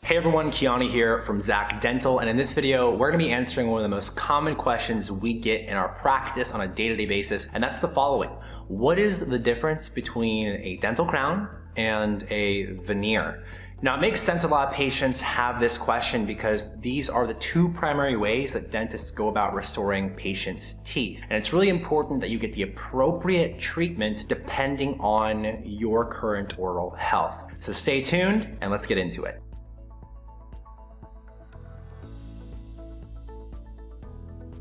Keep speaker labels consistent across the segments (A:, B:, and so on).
A: Hey everyone, Kiani here from Zach Dental, and in this video, we're going to be answering one of the most common questions we get in our practice on a day-to-day basis, and that's the following. What is the difference between a dental crown and a veneer? Now, it makes sense a lot of patients have this question because these are the two primary ways that dentists go about restoring patients' teeth. And it's really important that you get the appropriate treatment depending on your current oral health. So stay tuned and let's get into it.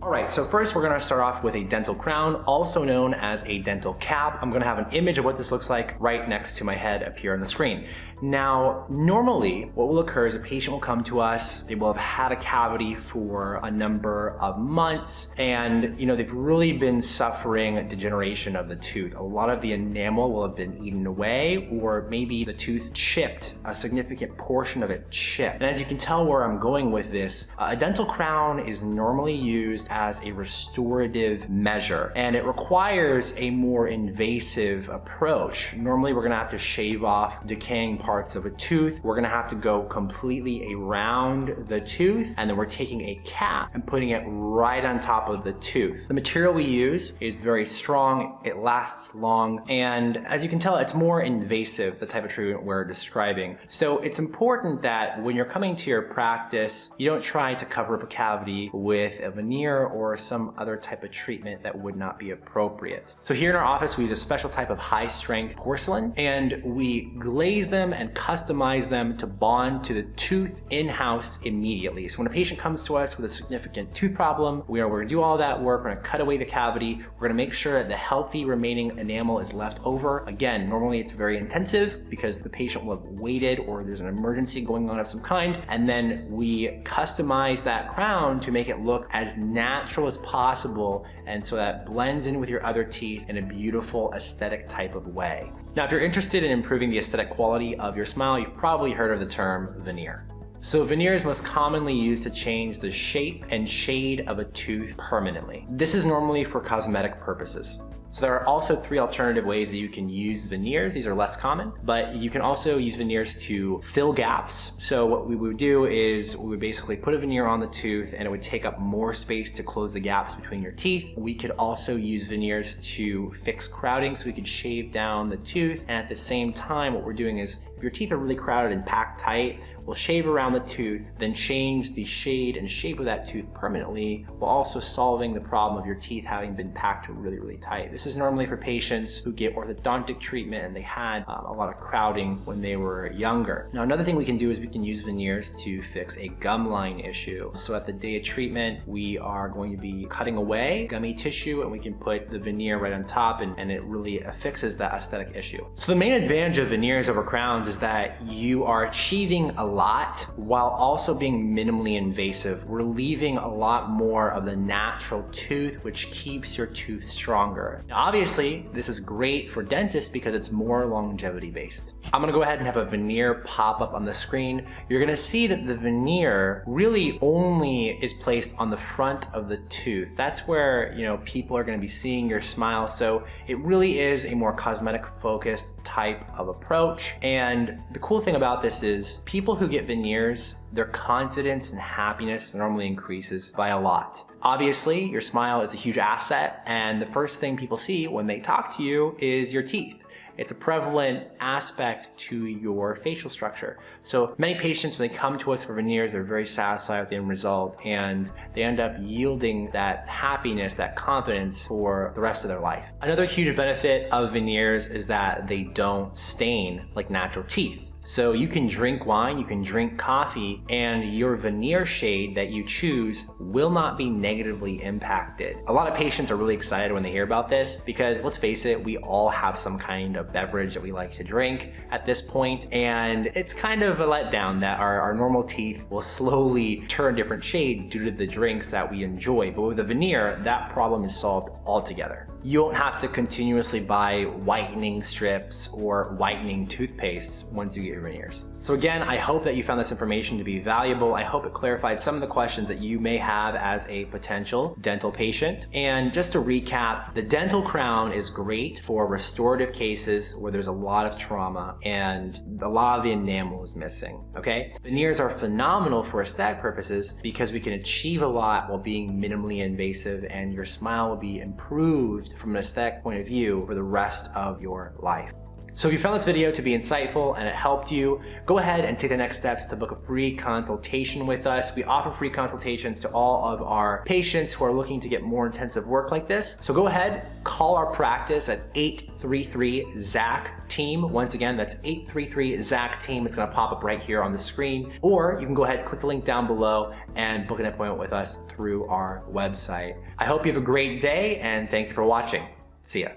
A: Alright, so first we're going to start off with a dental crown, also known as a dental cap. I'm going to have an image of what this looks like right next to my head up here on the screen. Now, normally what will occur is a patient will come to us, they will have had a cavity for a number of months, and they've really been suffering degeneration of the tooth. A lot of the enamel will have been eaten away, or maybe the tooth chipped, a significant portion of it chipped. And as you can tell where I'm going with this, a dental crown is normally used as a restorative measure, and it requires a more invasive approach. Normally we're going to have to shave off decaying parts of a tooth. We're going to have to go completely around the tooth, and then we're taking a cap and putting it right on top of the tooth. The material we use is very strong, it lasts long, and as you can tell, it's more invasive, the type of treatment we're describing. So it's important that when you're coming to your practice, you don't try to cover up a cavity with a veneer or some other type of treatment that would not be appropriate. So here in our office, we use a special type of high strength porcelain, and we glaze them and customize them to bond to the tooth in-house immediately. So when a patient comes to us with a significant tooth problem, we're going to do all that work. We're going to cut away the cavity. We're going to make sure that the healthy remaining enamel is left over. Again, normally it's very intensive because the patient will have waited or there's an emergency going on of some kind. And then we customize that crown to make it look as natural as possible, and so that blends in with your other teeth in a beautiful aesthetic type of way. Now, if you're interested in improving the aesthetic quality of your smile, you've probably heard of the term veneer. So veneer is most commonly used to change the shape and shade of a tooth permanently. This is normally for cosmetic purposes. So there are also three alternative ways that you can use veneers. These are less common, but you can also use veneers to fill gaps. So what we would do is we would basically put a veneer on the tooth and it would take up more space to close the gaps between your teeth. We could also use veneers to fix crowding, so we could shave down the tooth. And at the same time, what we're doing is if your teeth are really crowded and packed tight, we'll shave around the tooth, then change the shade and shape of that tooth permanently, while also solving the problem of your teeth having been packed really, really tight. This is normally for patients who get orthodontic treatment and they had a lot of crowding when they were younger. Now, another thing we can do is we can use veneers to fix a gum line issue. So at the day of treatment, we are going to be cutting away gummy tissue, and we can put the veneer right on top, and it really fixes that aesthetic issue. So the main advantage of veneers over crowns is that you are achieving a lot while also being minimally invasive. We're leaving a lot more of the natural tooth, which keeps your tooth stronger. Now, obviously, this is great for dentists because it's more longevity based. I'm going to go ahead and have a veneer pop up on the screen. You're going to see that the veneer really only is placed on the front of the tooth. That's where, people are going to be seeing your smile. So it really is a more cosmetic focused type of approach. And the cool thing about this is people who get veneers, their confidence and happiness normally increases by a lot. Obviously, your smile is a huge asset, and the first thing people see when they talk to you is your teeth. It's a prevalent aspect to your facial structure. So many patients, when they come to us for veneers, they're very satisfied with the end result, and they end up yielding that happiness, that confidence for the rest of their life. Another huge benefit of veneers is that they don't stain like natural teeth. So you can drink wine, you can drink coffee, and your veneer shade that you choose will not be negatively impacted. A lot of patients are really excited when they hear about this because, let's face it, we all have some kind of beverage that we like to drink at this point, and it's kind of a letdown that our normal teeth will slowly turn different shade due to the drinks that we enjoy. But with a veneer, that problem is solved altogether. you won't have to continuously buy whitening strips or whitening toothpastes once you get your veneers. So again, I hope that you found this information to be valuable. I hope it clarified some of the questions that you may have as a potential dental patient. And just to recap, the dental crown is great for restorative cases where there's a lot of trauma and a lot of the enamel is missing, okay? Veneers are phenomenal for aesthetic purposes because we can achieve a lot while being minimally invasive, and your smile will be improved from an aesthetic point of view for the rest of your life. So if you found this video to be insightful and it helped you, go ahead and take the next steps to book a free consultation with us. We offer free consultations to all of our patients who are looking to get more intensive work like this. So go ahead, call our practice at 833-ZAC-TEAM. Once again, that's 833-ZAC-TEAM. It's gonna pop up right here on the screen. Or you can go ahead, click the link down below and book an appointment with us through our website. I hope you have a great day and thank you for watching. See ya.